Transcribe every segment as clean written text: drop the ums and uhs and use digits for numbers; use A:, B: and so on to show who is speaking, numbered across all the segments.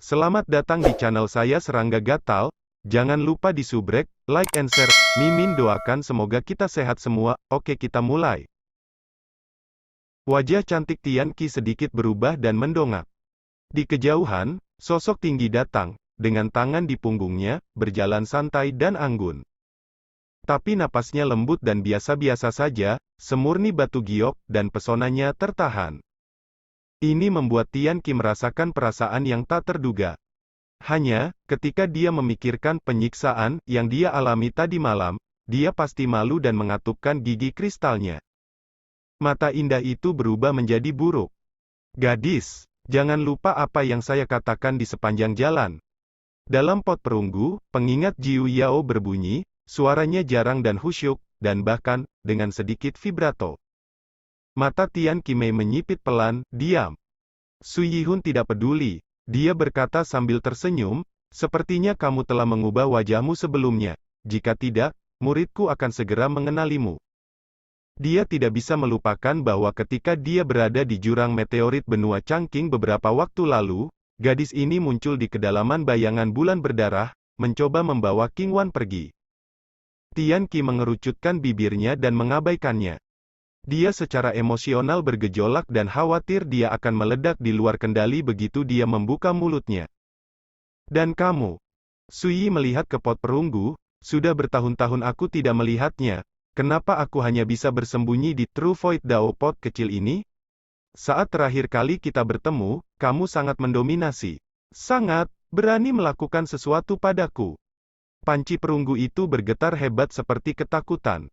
A: Selamat datang di channel saya Serangga Gatal. Jangan lupa di subrek, like and share. Mimin doakan semoga kita sehat semua. Oke, kita mulai. Wajah cantik Tian Qi sedikit berubah dan mendongak. Di kejauhan, sosok tinggi datang, dengan tangan di punggungnya, berjalan santai dan anggun. Tapi napasnya lembut dan biasa-biasa saja, semurni batu giok, dan pesonanya tertahan. Ini membuat Tian Qi merasakan perasaan yang tak terduga. Hanya, ketika dia memikirkan penyiksaan yang dia alami tadi malam, dia pasti malu dan mengatupkan gigi kristalnya. Mata indah itu berubah menjadi buruk. Gadis, jangan lupa apa yang saya katakan di sepanjang jalan. Dalam pot perunggu, pengingat Jiu Yao berbunyi, suaranya jarang dan khusyuk, dan bahkan, dengan sedikit vibrato. Mata Tian Qi menyipit pelan, diam. Su Yihun tidak peduli. Dia berkata sambil tersenyum, sepertinya kamu telah mengubah wajahmu sebelumnya. Jika tidak, muridku akan segera mengenalimu. Dia tidak bisa melupakan bahwa ketika dia berada di jurang meteorit benua Changqing beberapa waktu lalu, gadis ini muncul di kedalaman bayangan bulan berdarah, mencoba membawa King Wan pergi. Tian Qi mengerucutkan bibirnya dan mengabaikannya. Dia secara emosional bergejolak dan khawatir dia akan meledak di luar kendali begitu dia membuka mulutnya. Dan kamu? Su Yi melihat ke pot perunggu, sudah bertahun-tahun aku tidak melihatnya, kenapa aku hanya bisa bersembunyi di True Void Dao pot kecil ini? Saat terakhir kali kita bertemu, kamu sangat mendominasi. Sangat, berani melakukan sesuatu padaku. Panci perunggu itu bergetar hebat seperti ketakutan.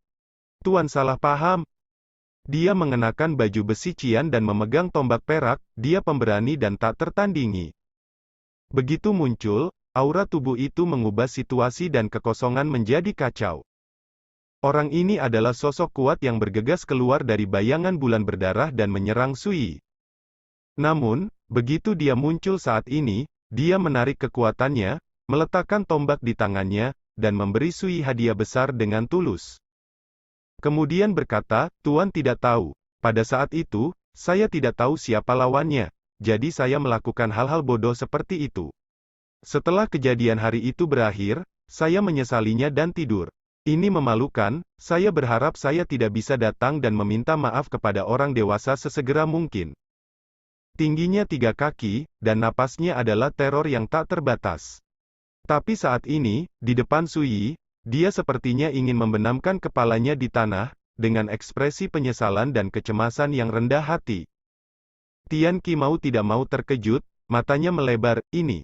A: Tuan salah paham. Dia mengenakan baju besi cian dan memegang tombak perak, dia pemberani dan tak tertandingi. Begitu muncul, aura tubuh itu mengubah situasi dan kekosongan menjadi kacau. Orang ini adalah sosok kuat yang bergegas keluar dari bayangan bulan berdarah dan menyerang Su Yi. Namun, begitu dia muncul saat ini, dia menarik kekuatannya, meletakkan tombak di tangannya, dan memberi Su Yi hadiah besar dengan tulus. Kemudian berkata, Tuan tidak tahu. Pada saat itu, saya tidak tahu siapa lawannya. Jadi saya melakukan hal-hal bodoh seperti itu. Setelah kejadian hari itu berakhir, saya menyesalinya dan tidur. Ini memalukan, saya berharap saya tidak bisa datang dan meminta maaf kepada orang dewasa sesegera mungkin. Tingginya 3 kaki, dan napasnya adalah teror yang tak terbatas. Tapi saat ini, di depan Su Yi, dia sepertinya ingin membenamkan kepalanya di tanah, dengan ekspresi penyesalan dan kecemasan yang rendah hati. Tian Qi mau tidak mau terkejut, matanya melebar, ini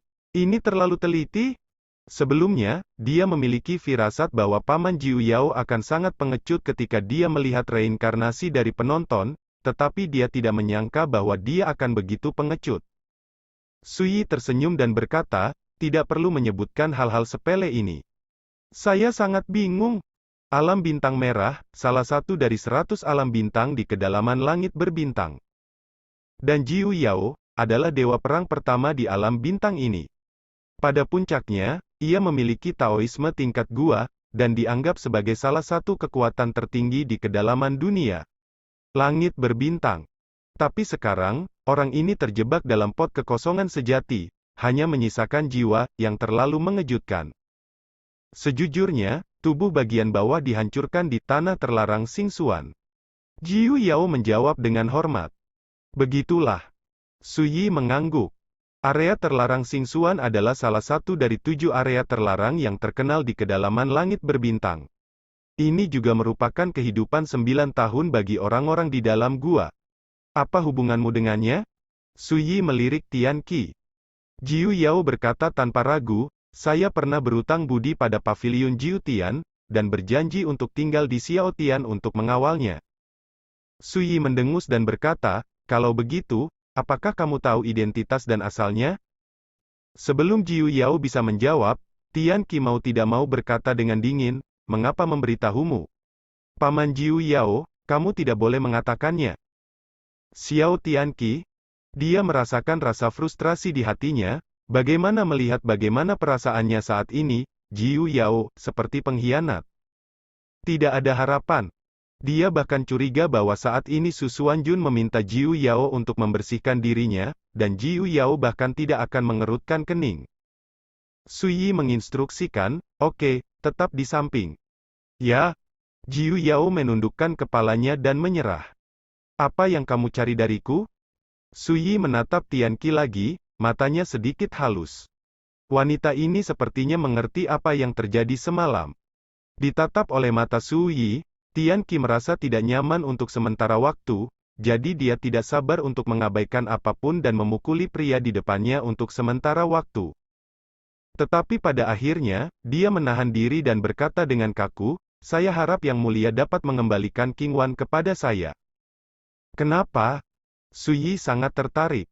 A: terlalu teliti? Sebelumnya, dia memiliki firasat bahwa Paman Jiu Yao akan sangat pengecut ketika dia melihat reinkarnasi dari penonton, tetapi dia tidak menyangka bahwa dia akan begitu pengecut. Su Yi tersenyum dan berkata, tidak perlu menyebutkan hal-hal sepele ini. Saya sangat bingung. Alam bintang merah, salah satu dari 100 alam bintang di kedalaman langit berbintang. Dan Jiu Yao, adalah dewa perang pertama di alam bintang ini. Pada puncaknya, ia memiliki Taoisme tingkat gua, dan dianggap sebagai salah satu kekuatan tertinggi di kedalaman dunia. Langit berbintang. Tapi sekarang, orang ini terjebak dalam pot kekosongan sejati, hanya menyisakan jiwa, yang terlalu mengejutkan. Sejujurnya, tubuh bagian bawah dihancurkan di tanah terlarang Xingxuan. Jiu Yao menjawab dengan hormat. Begitulah. Su Yi mengangguk. Area terlarang Xingxuan adalah salah satu dari 7 area terlarang yang terkenal di kedalaman langit berbintang. Ini juga merupakan kehidupan 9 tahun bagi orang-orang di dalam gua. Apa hubunganmu dengannya? Su Yi melirik Tian Qi. Jiu Yao berkata tanpa ragu, saya pernah berutang budi pada pavilion Jiu Tian, dan berjanji untuk tinggal di Xiao Tian untuk mengawalnya. Su Yi mendengus dan berkata, kalau begitu, apakah kamu tahu identitas dan asalnya? Sebelum Jiu Yao bisa menjawab, Tian Qi mau tidak mau berkata dengan dingin, mengapa memberitahumu? Paman Jiu Yao, kamu tidak boleh mengatakannya. Xiao Tian Qi, dia merasakan rasa frustrasi di hatinya. Bagaimana melihat bagaimana perasaannya saat ini, Jiu Yao, seperti pengkhianat. Tidak ada harapan. Dia bahkan curiga bahwa saat ini Su Xuanjun meminta Jiu Yao untuk membersihkan dirinya, dan Jiu Yao bahkan tidak akan mengerutkan kening. Su Yi menginstruksikan, "Oke, tetap di samping." "Ya." Jiu Yao menundukkan kepalanya dan menyerah. "Apa yang kamu cari dariku?" Su Yi menatap Tian Qi lagi, matanya sedikit halus. Wanita ini sepertinya mengerti apa yang terjadi semalam. Ditatap oleh mata Su Yi, Tian Qi merasa tidak nyaman untuk sementara waktu, jadi dia tidak sabar untuk mengabaikan apapun dan memukuli pria di depannya untuk sementara waktu. Tetapi pada akhirnya, dia menahan diri dan berkata dengan kaku, "Saya harap Yang Mulia dapat mengembalikan King Wan kepada saya." "Kenapa?" Su Yi sangat tertarik.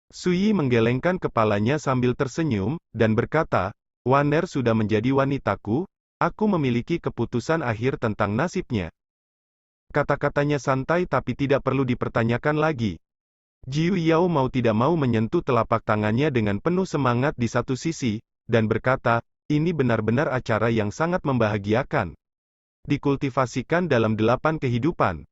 A: Su Yi menggelengkan kepalanya sambil tersenyum, dan berkata, "Wan Er sudah menjadi wanitaku, aku memiliki keputusan akhir tentang nasibnya." Kata-katanya santai tapi tidak perlu dipertanyakan lagi. Jiu Yao mau tidak mau menyentuh telapak tangannya dengan penuh semangat di satu sisi, dan berkata, "Ini benar-benar acara yang sangat membahagiakan. Dikultivasikan dalam 8 kehidupan.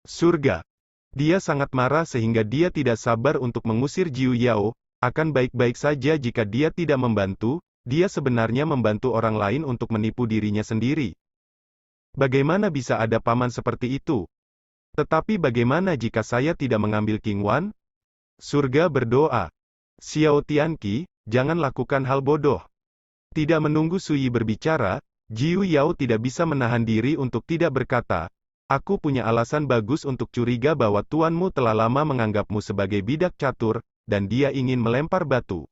A: Surga." Dia sangat marah sehingga dia tidak sabar untuk mengusir Jiu Yao, akan baik-baik saja jika dia tidak membantu, dia sebenarnya membantu orang lain untuk menipu dirinya sendiri. Bagaimana bisa ada paman seperti itu? Tetapi bagaimana jika saya tidak mengambil King Wan? Surga berdoa. Xiao Tianqi, jangan lakukan hal bodoh. Tidak menunggu Su Yi berbicara, Jiu Yao tidak bisa menahan diri untuk tidak berkata, "Aku punya alasan bagus untuk curiga bahwa tuanmu telah lama menganggapmu sebagai bidak catur, dan dia ingin melempar batu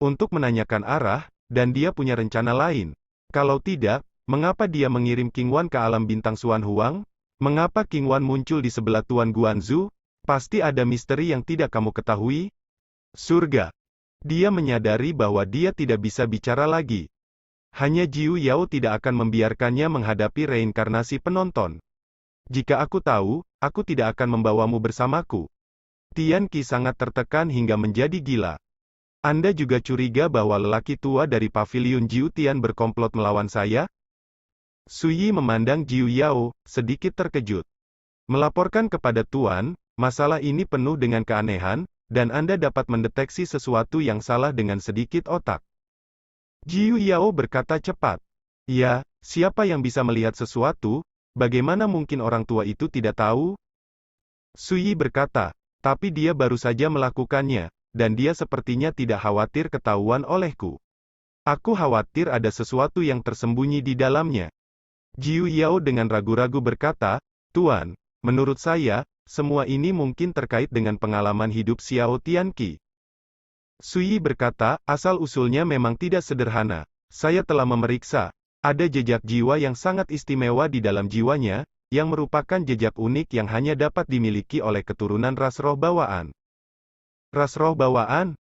A: untuk menanyakan arah, dan dia punya rencana lain. Kalau tidak, mengapa dia mengirim King Wan ke alam bintang Xuan Huang? Mengapa King Wan muncul di sebelah Tuan Guanzu? Pasti ada misteri yang tidak kamu ketahui." Surga. Dia menyadari bahwa dia tidak bisa bicara lagi. Hanya Jiu Yao tidak akan membiarkannya menghadapi reinkarnasi penonton. "Jika aku tahu, aku tidak akan membawamu bersamaku." Tian Qi sangat tertekan hingga menjadi gila. "Anda juga curiga bahwa lelaki tua dari paviliun Jiu Tian berkomplot melawan saya?" Su Yi memandang Jiu Yao, sedikit terkejut. "Melaporkan kepada Tuan, masalah ini penuh dengan keanehan, dan Anda dapat mendeteksi sesuatu yang salah dengan sedikit otak." Jiu Yao berkata cepat. "Ya, siapa yang bisa melihat sesuatu? Bagaimana mungkin orang tua itu tidak tahu?" Su Yi berkata, "Tapi dia baru saja melakukannya, dan dia sepertinya tidak khawatir ketahuan olehku. Aku khawatir ada sesuatu yang tersembunyi di dalamnya." Jiu Yao dengan ragu-ragu berkata, "Tuan, menurut saya, semua ini mungkin terkait dengan pengalaman hidup Xiao Tianqi." Su Yi berkata, "Asal-usulnya memang tidak sederhana. Saya telah memeriksa. Ada jejak jiwa yang sangat istimewa di dalam jiwanya, yang merupakan jejak unik yang hanya dapat dimiliki oleh keturunan ras roh bawaan." "Ras roh bawaan?"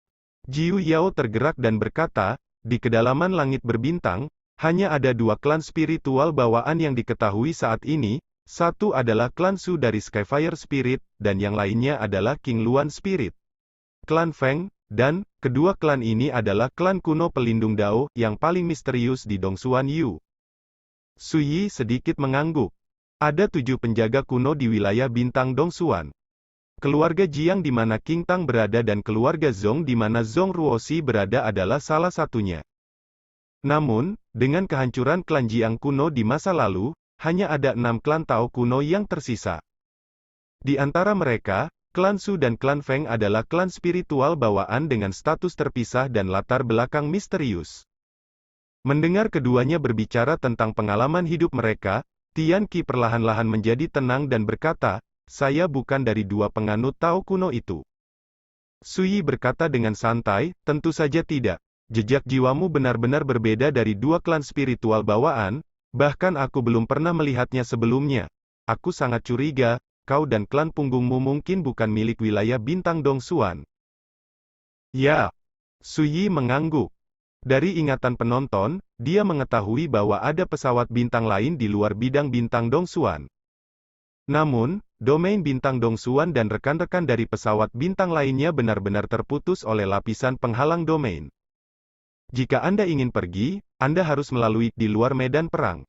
A: Jiu Yao tergerak dan berkata, "Di kedalaman langit berbintang, hanya ada 2 klan spiritual bawaan yang diketahui saat ini, satu adalah klan Su dari Skyfire Spirit, dan yang lainnya adalah King Luan Spirit. Klan Feng, dan, kedua klan ini adalah klan kuno pelindung Dao, yang paling misterius di Dongsuan Yu." Su Yi sedikit mengangguk. Ada 7 penjaga kuno di wilayah bintang Dongsuan. Keluarga Jiang di mana King Tang berada dan keluarga Zong di mana Zong Ruoxi berada adalah salah satunya. Namun, dengan kehancuran klan Jiang kuno di masa lalu, hanya ada 6 klan Tao kuno yang tersisa. Di antara mereka, klan Su dan klan Feng adalah klan spiritual bawaan dengan status terpisah dan latar belakang misterius. Mendengar keduanya berbicara tentang pengalaman hidup mereka, Tian Qi perlahan-lahan menjadi tenang dan berkata, "Saya bukan dari 2 penganut Tao kuno itu." Su Yi berkata dengan santai, "Tentu saja tidak. Jejak jiwamu benar-benar berbeda dari 2 klan spiritual bawaan, bahkan aku belum pernah melihatnya sebelumnya. Aku sangat curiga, kau dan klan punggungmu mungkin bukan milik wilayah bintang Dongsuan." "Ya." Su Yi mengangguk. Dari ingatan penonton, dia mengetahui bahwa ada pesawat bintang lain di luar bidang bintang Dongsuan. Namun, domain bintang Dongsuan dan rekan-rekan dari pesawat bintang lainnya benar-benar terputus oleh lapisan penghalang domain. Jika Anda ingin pergi, Anda harus melalui di luar medan perang.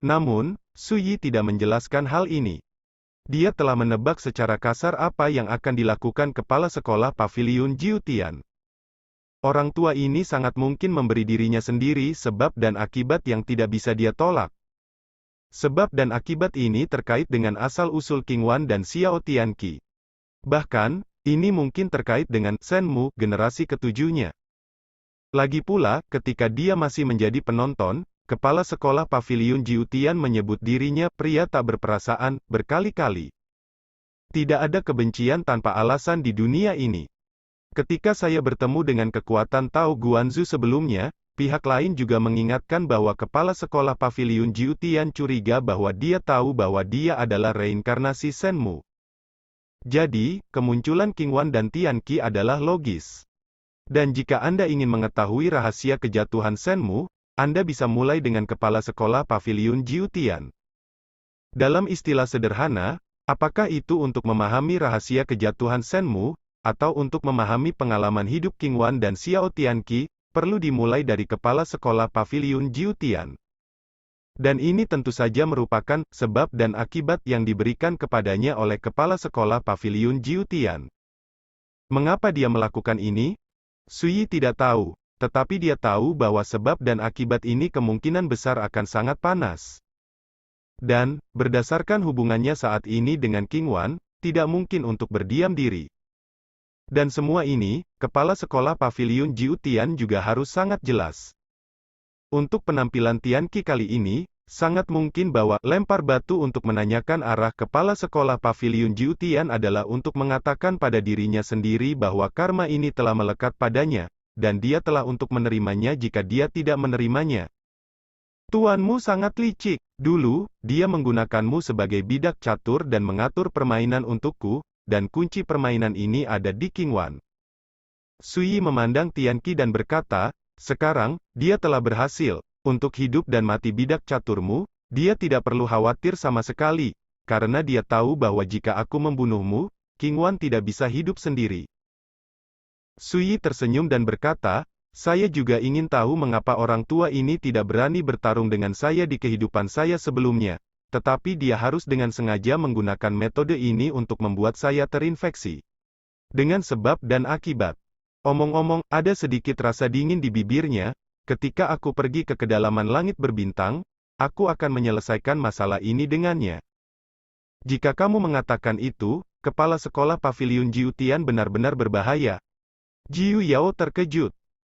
A: Namun, Su Yi tidak menjelaskan hal ini. Dia telah menebak secara kasar apa yang akan dilakukan kepala sekolah Paviliun Jiutian. Orang tua ini sangat mungkin memberi dirinya sendiri sebab dan akibat yang tidak bisa dia tolak. Sebab dan akibat ini terkait dengan asal-usul Qingwan dan Xiao Tianqi. Bahkan, ini mungkin terkait dengan Shenmu, generasi ketujuhnya. Lagi pula, ketika dia masih menjadi penonton, kepala sekolah Paviliun Jiutian menyebut dirinya pria tak berperasaan berkali-kali. Tidak ada kebencian tanpa alasan di dunia ini. Ketika saya bertemu dengan kekuatan Tao Guanzu sebelumnya, pihak lain juga mengingatkan bahwa kepala sekolah Paviliun Jiutian curiga bahwa dia tahu bahwa dia adalah reinkarnasi Shenmu. Jadi, kemunculan Qingwan dan Tianqi adalah logis. Dan jika Anda ingin mengetahui rahasia kejatuhan Shenmu, Anda bisa mulai dengan kepala sekolah Paviliun Jiutian. Dalam istilah sederhana, apakah itu untuk memahami rahasia kejatuhan Shenmu, atau untuk memahami pengalaman hidup Qingwan dan Xiao Tianqi, perlu dimulai dari kepala sekolah Paviliun Jiutian. Dan ini tentu saja merupakan sebab dan akibat yang diberikan kepadanya oleh kepala sekolah Paviliun Jiutian. Mengapa dia melakukan ini? Su Yi tidak tahu. Tetapi dia tahu bahwa sebab dan akibat ini kemungkinan besar akan sangat panas. Dan, berdasarkan hubungannya saat ini dengan Qingwan, tidak mungkin untuk berdiam diri. Dan semua ini, kepala sekolah Paviliun Jiutian juga harus sangat jelas. Untuk penampilan Tianqi kali ini, sangat mungkin bahwa lempar batu untuk menanyakan arah kepala sekolah Paviliun Jiutian adalah untuk mengatakan pada dirinya sendiri bahwa karma ini telah melekat padanya, dan dia telah untuk menerimanya jika dia tidak menerimanya. Tuanmu sangat licik. Dulu, dia menggunakanmu sebagai bidak catur dan mengatur permainan untukku, dan kunci permainan ini ada di Qingwan. Su Yi memandang Tianqi dan berkata, sekarang, dia telah berhasil. Untuk hidup dan mati bidak caturmu, dia tidak perlu khawatir sama sekali, karena dia tahu bahwa jika aku membunuhmu, Qingwan tidak bisa hidup sendiri. Su Yi tersenyum dan berkata, saya juga ingin tahu mengapa orang tua ini tidak berani bertarung dengan saya di kehidupan saya sebelumnya, tetapi dia harus dengan sengaja menggunakan metode ini untuk membuat saya terinfeksi. Dengan sebab dan akibat. Omong-omong, ada sedikit rasa dingin di bibirnya, ketika aku pergi ke kedalaman langit berbintang, aku akan menyelesaikan masalah ini dengannya. Jika kamu mengatakan itu, kepala sekolah Paviliun Jiutian benar-benar berbahaya. Jiu Yao terkejut.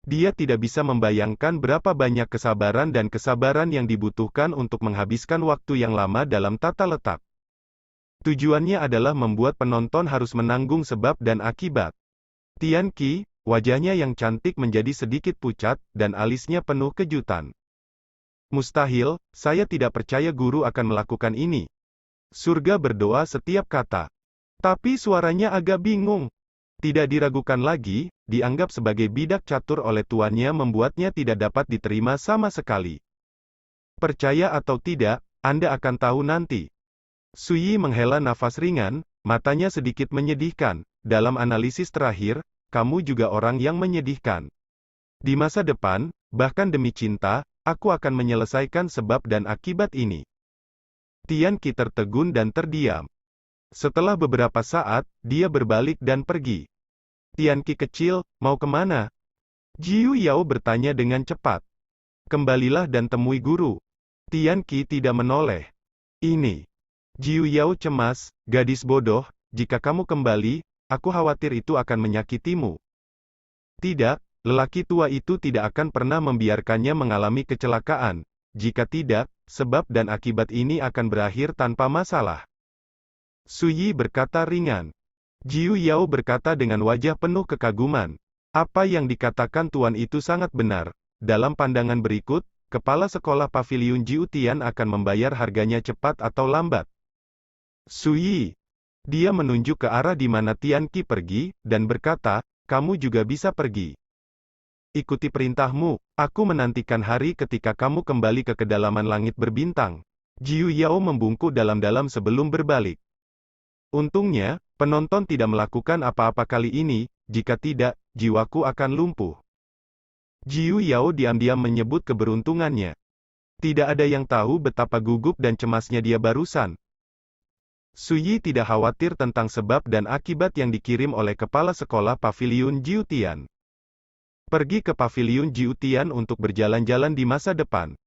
A: Dia tidak bisa membayangkan berapa banyak kesabaran dan kesabaran yang dibutuhkan untuk menghabiskan waktu yang lama dalam tata letak. Tujuannya adalah membuat penonton harus menanggung sebab dan akibat. Tianqi, wajahnya yang cantik menjadi sedikit pucat, dan alisnya penuh kejutan. Mustahil, saya tidak percaya guru akan melakukan ini. Surga berdoa setiap kata. Tapi suaranya agak bingung. Tidak diragukan lagi, dianggap sebagai bidak catur oleh tuannya membuatnya tidak dapat diterima sama sekali. Percaya atau tidak, Anda akan tahu nanti. Su Yi menghela nafas ringan, matanya sedikit menyedihkan. Dalam analisis terakhir, kamu juga orang yang menyedihkan. Di masa depan, bahkan demi cinta, aku akan menyelesaikan sebab dan akibat ini. Tianqi tertegun dan terdiam. Setelah beberapa saat, dia berbalik dan pergi. Tianqi kecil, mau kemana? Jiu Yao bertanya dengan cepat. Kembalilah dan temui guru. Tianqi tidak menoleh. Ini. Jiu Yao cemas, gadis bodoh, jika kamu kembali, aku khawatir itu akan menyakitimu. Tidak, lelaki tua itu tidak akan pernah membiarkannya mengalami kecelakaan. Jika tidak, sebab dan akibat ini akan berakhir tanpa masalah. Su Yi berkata ringan. Jiu Yao berkata dengan wajah penuh kekaguman. Apa yang dikatakan tuan itu sangat benar. Dalam pandangan berikut, kepala sekolah Paviliun Jiutian akan membayar harganya cepat atau lambat. Su Yi. Dia menunjuk ke arah di mana Tianqi pergi, dan berkata, kamu juga bisa pergi. Ikuti perintahmu, aku menantikan hari ketika kamu kembali ke kedalaman langit berbintang. Jiu Yao membungkuk dalam-dalam sebelum berbalik. Untungnya, penonton tidak melakukan apa-apa kali ini, jika tidak, jiwaku akan lumpuh. Jiu Yao diam-diam menyebut keberuntungannya. Tidak ada yang tahu betapa gugup dan cemasnya dia barusan. Suyi tidak khawatir tentang sebab dan akibat yang dikirim oleh kepala sekolah Paviliun Jiutian. Pergi ke Paviliun Jiutian untuk berjalan-jalan di masa depan.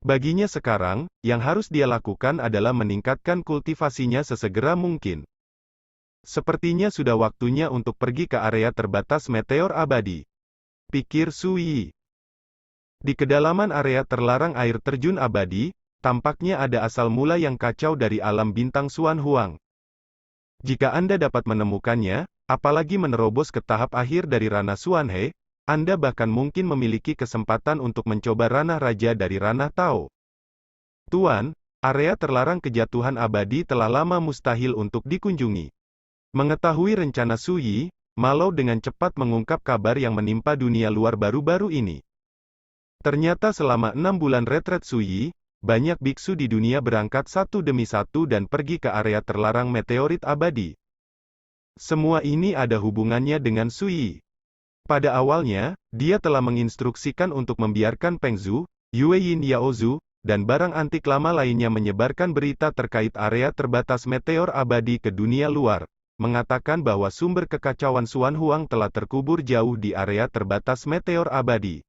A: Baginya sekarang, yang harus dia lakukan adalah meningkatkan kultivasinya sesegera mungkin. Sepertinya sudah waktunya untuk pergi ke area terbatas meteor abadi, pikir Suyi. Di kedalaman area terlarang air terjun abadi, tampaknya ada asal mula yang kacau dari alam bintang Xuan Huang. Jika Anda dapat menemukannya, apalagi menerobos ke tahap akhir dari ranah Xuanhe, Anda bahkan mungkin memiliki kesempatan untuk mencoba ranah raja dari ranah Tao. Tuan, area terlarang kejatuhan abadi telah lama mustahil untuk dikunjungi. Mengetahui rencana Suyi, Malo dengan cepat mengungkap kabar yang menimpa dunia luar baru-baru ini. Ternyata selama 6 bulan retret Suyi, banyak biksu di dunia berangkat satu demi satu dan pergi ke area terlarang meteorit abadi. Semua ini ada hubungannya dengan Suyi. Pada awalnya, dia telah menginstruksikan untuk membiarkan Peng Zhu, Yue Yin Yaozhu, dan barang antik lama lainnya menyebarkan berita terkait area terbatas meteor abadi ke dunia luar, mengatakan bahwa sumber kekacauan Xuan Huang telah terkubur jauh di area terbatas meteor abadi.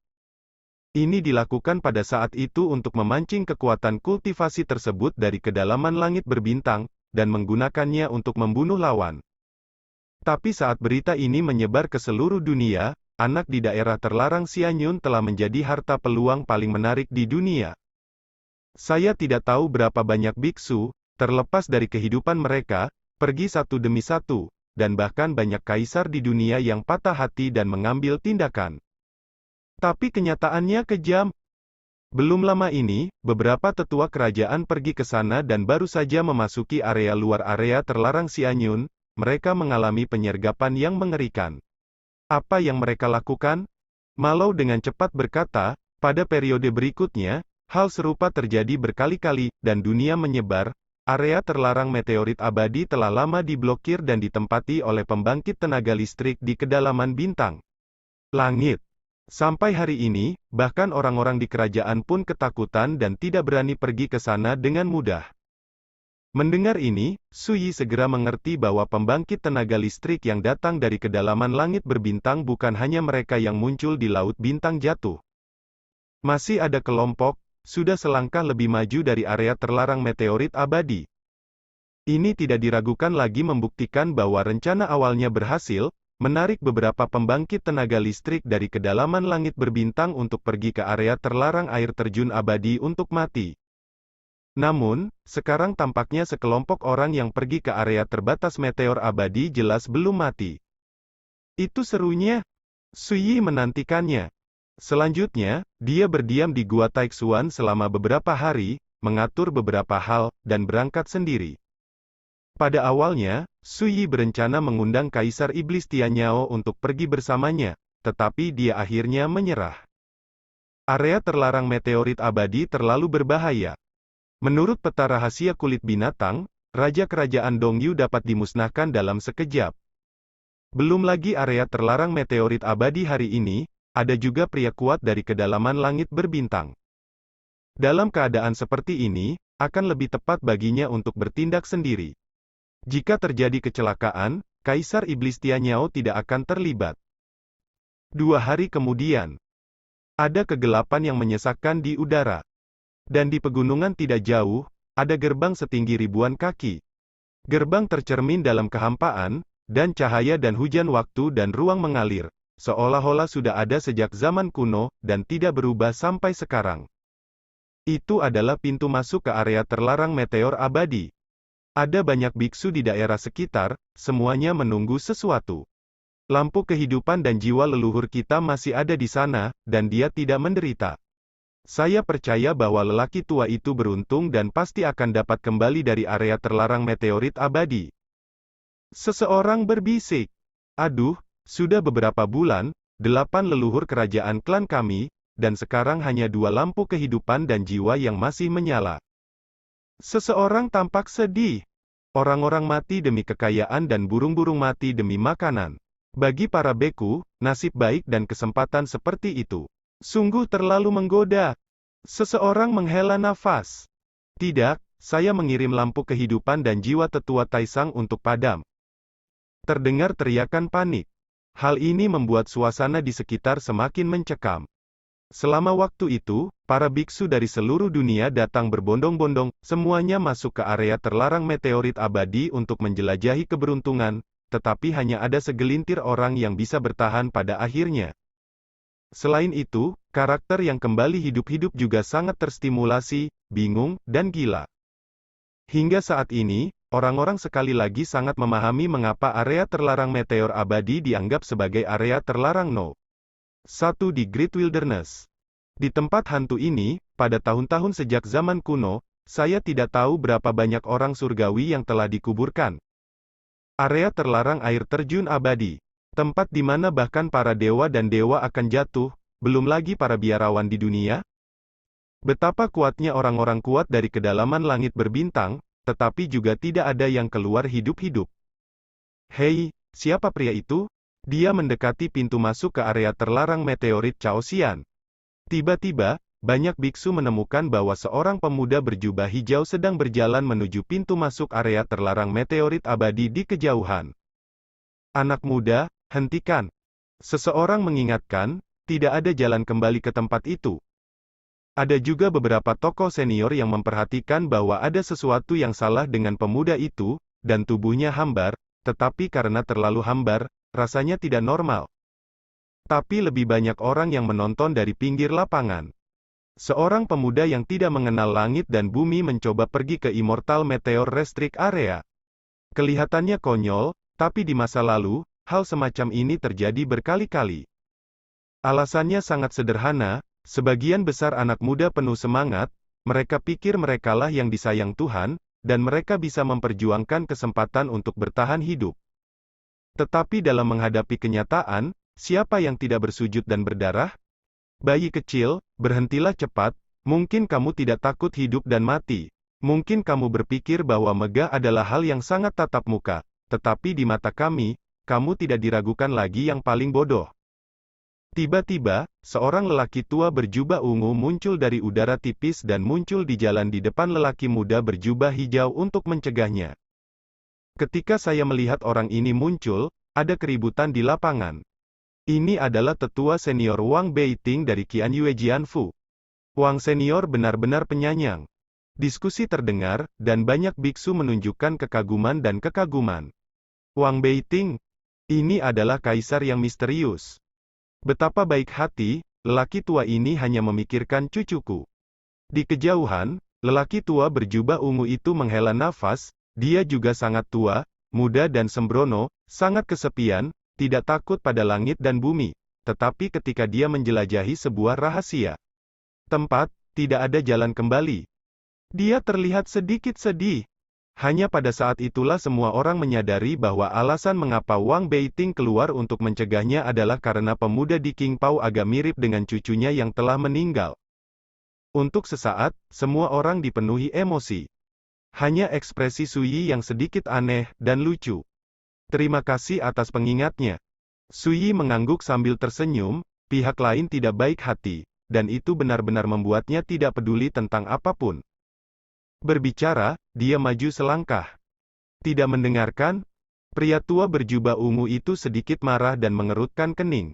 A: Ini dilakukan pada saat itu untuk memancing kekuatan kultivasi tersebut dari kedalaman langit berbintang, dan menggunakannya untuk membunuh lawan. Tapi saat berita ini menyebar ke seluruh dunia, anak di daerah terlarang Xianyun telah menjadi harta peluang paling menarik di dunia. Saya tidak tahu berapa banyak biksu, terlepas dari kehidupan mereka, pergi satu demi satu, dan bahkan banyak kaisar di dunia yang patah hati dan mengambil tindakan. Tapi kenyataannya kejam. Belum lama ini, beberapa tetua kerajaan pergi ke sana dan baru saja memasuki area luar area terlarang Xianyun, mereka mengalami penyergapan yang mengerikan. Apa yang mereka lakukan? Malo dengan cepat berkata, pada periode berikutnya, hal serupa terjadi berkali-kali, dan dunia menyebar. Area terlarang meteorit abadi telah lama diblokir dan ditempati oleh pembangkit tenaga listrik di kedalaman bintang langit. Sampai hari ini, bahkan orang-orang di kerajaan pun ketakutan dan tidak berani pergi ke sana dengan mudah. Mendengar ini, Suyi segera mengerti bahwa pembangkit tenaga listrik yang datang dari kedalaman langit berbintang bukan hanya mereka yang muncul di laut bintang jatuh. Masih ada kelompok, sudah selangkah lebih maju dari area terlarang meteorit abadi. Ini tidak diragukan lagi membuktikan bahwa rencana awalnya berhasil, menarik beberapa pembangkit tenaga listrik dari kedalaman langit berbintang untuk pergi ke area terlarang air terjun abadi untuk mati. Namun, sekarang tampaknya sekelompok orang yang pergi ke area terbatas meteor abadi jelas belum mati. Itu serunya. Suyi menantikannya. Selanjutnya, dia berdiam di Gua Taixuan selama beberapa hari, mengatur beberapa hal, dan berangkat sendiri. Pada awalnya, Suyi berencana mengundang Kaisar Iblis Tianyao untuk pergi bersamanya, tetapi dia akhirnya menyerah. Area terlarang meteorit abadi terlalu berbahaya. Menurut peta rahasia kulit binatang, Raja Kerajaan Dongyu dapat dimusnahkan dalam sekejap. Belum lagi area terlarang meteorit abadi hari ini, ada juga pria kuat dari kedalaman langit berbintang. Dalam keadaan seperti ini, akan lebih tepat baginya untuk bertindak sendiri. Jika terjadi kecelakaan, Kaisar Iblis Tianyao tidak akan terlibat. 2 hari kemudian, ada kegelapan yang menyesakkan di udara. Dan di pegunungan tidak jauh, ada gerbang setinggi ribuan kaki. Gerbang tercermin dalam kehampaan, dan cahaya dan hujan waktu dan ruang mengalir, seolah-olah sudah ada sejak zaman kuno, dan tidak berubah sampai sekarang. Itu adalah pintu masuk ke area terlarang meteor abadi. Ada banyak biksu di daerah sekitar, semuanya menunggu sesuatu. Lampu kehidupan dan jiwa leluhur kita masih ada di sana, dan dia tidak menderita. Saya percaya bahwa lelaki tua itu beruntung dan pasti akan dapat kembali dari area terlarang meteorit abadi. Seseorang berbisik. Aduh, sudah beberapa bulan, 8 leluhur kerajaan klan kami, dan sekarang hanya 2 lampu kehidupan dan jiwa yang masih menyala. Seseorang tampak sedih. Orang-orang mati demi kekayaan dan burung-burung mati demi makanan. Bagi para beku, nasib baik dan kesempatan seperti itu sungguh terlalu menggoda. Seseorang menghela nafas. Tidak, saya mengirim lampu kehidupan dan jiwa tetua Taisang untuk padam. Terdengar teriakan panik. Hal ini membuat suasana di sekitar semakin mencekam. Selama waktu itu, para biksu dari seluruh dunia datang berbondong-bondong, semuanya masuk ke area terlarang meteorit abadi untuk menjelajahi keberuntungan, tetapi hanya ada segelintir orang yang bisa bertahan pada akhirnya. Selain itu, karakter yang kembali hidup-hidup juga sangat terstimulasi, bingung, dan gila. Hingga saat ini, orang-orang sekali lagi sangat memahami mengapa area terlarang meteor abadi dianggap sebagai area terlarang No. 1 di Great Wilderness. Di tempat hantu ini, pada tahun-tahun sejak zaman kuno, saya tidak tahu berapa banyak orang surgawi yang telah dikuburkan. Area terlarang air terjun abadi. Tempat di mana bahkan para dewa dan dewa akan jatuh, belum lagi para biarawan di dunia. Betapa kuatnya orang-orang kuat dari kedalaman langit berbintang, tetapi juga tidak ada yang keluar hidup-hidup. Hei, siapa pria itu? Dia mendekati pintu masuk ke area terlarang meteorit Chaosian. Tiba-tiba, banyak biksu menemukan bahwa seorang pemuda berjubah hijau sedang berjalan menuju pintu masuk area terlarang meteorit abadi di kejauhan. Anak muda, hentikan. Seseorang mengingatkan, tidak ada jalan kembali ke tempat itu. Ada juga beberapa tokoh senior yang memperhatikan bahwa ada sesuatu yang salah dengan pemuda itu, dan tubuhnya hambar, tetapi karena terlalu hambar, rasanya tidak normal. Tapi lebih banyak orang yang menonton dari pinggir lapangan. Seorang pemuda yang tidak mengenal langit dan bumi mencoba pergi ke Immortal Meteor Restrict Area. Kelihatannya konyol, tapi di masa lalu, hal semacam ini terjadi berkali-kali. Alasannya sangat sederhana, sebagian besar anak muda penuh semangat, mereka pikir merekalah yang disayang Tuhan, dan mereka bisa memperjuangkan kesempatan untuk bertahan hidup. Tetapi dalam menghadapi kenyataan, siapa yang tidak bersujud dan berdarah? Bayi kecil, berhentilah cepat, mungkin kamu tidak takut hidup dan mati. Mungkin kamu berpikir bahwa megah adalah hal yang sangat tatap muka, tetapi di mata kami, kamu tidak diragukan lagi yang paling bodoh. Tiba-tiba, seorang lelaki tua berjubah ungu muncul dari udara tipis dan muncul di jalan di depan lelaki muda berjubah hijau untuk mencegahnya. Ketika saya melihat orang ini muncul, ada keributan di lapangan. Ini adalah tetua senior Wang Beiting dari Qianyue Jianfu. Wang senior benar-benar penyayang. Diskusi terdengar, dan banyak biksu menunjukkan kekaguman dan kekaguman. Wang Beiting, ini adalah kaisar yang misterius. Betapa baik hati, lelaki tua ini hanya memikirkan cucuku. Di kejauhan, lelaki tua berjubah ungu itu menghela nafas. Dia juga sangat tua, muda dan sembrono, sangat kesepian, tidak takut pada langit dan bumi. Tetapi ketika dia menjelajahi sebuah rahasia tempat, tidak ada jalan kembali. Dia terlihat sedikit sedih. Hanya pada saat itulah semua orang menyadari bahwa alasan mengapa Wang Beiting keluar untuk mencegahnya adalah karena pemuda di Qingpao agak mirip dengan cucunya yang telah meninggal. Untuk sesaat, semua orang dipenuhi emosi. Hanya ekspresi Suyi yang sedikit aneh dan lucu. Terima kasih atas pengingatnya. Suyi mengangguk sambil tersenyum, pihak lain tidak baik hati, dan itu benar-benar membuatnya tidak peduli tentang apapun. Berbicara, dia maju selangkah. Tidak mendengarkan? Pria tua berjubah ungu itu sedikit marah dan mengerutkan kening.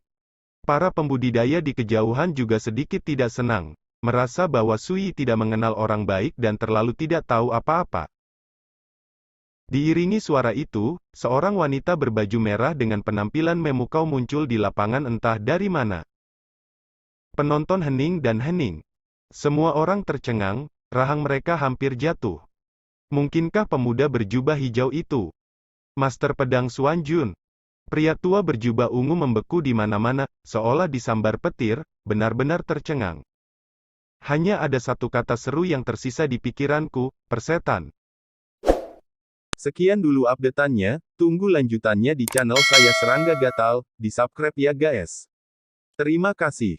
A: Para pembudidaya di kejauhan juga sedikit tidak senang. Merasa bahwa Suyi tidak mengenal orang baik dan terlalu tidak tahu apa-apa. Diiringi suara itu, seorang wanita berbaju merah dengan penampilan memukau muncul di lapangan entah dari mana. Penonton hening dan hening. Semua orang tercengang, rahang mereka hampir jatuh. Mungkinkah pemuda berjubah hijau itu Master Pedang Xuan Jun? Pria tua berjubah ungu membeku di mana-mana, seolah disambar petir, benar-benar tercengang. Hanya ada satu kata seru yang tersisa di pikiranku, persetan. Sekian dulu update-annya, tunggu lanjutannya di channel saya Serangga Gatal, di subscribe ya guys. Terima kasih.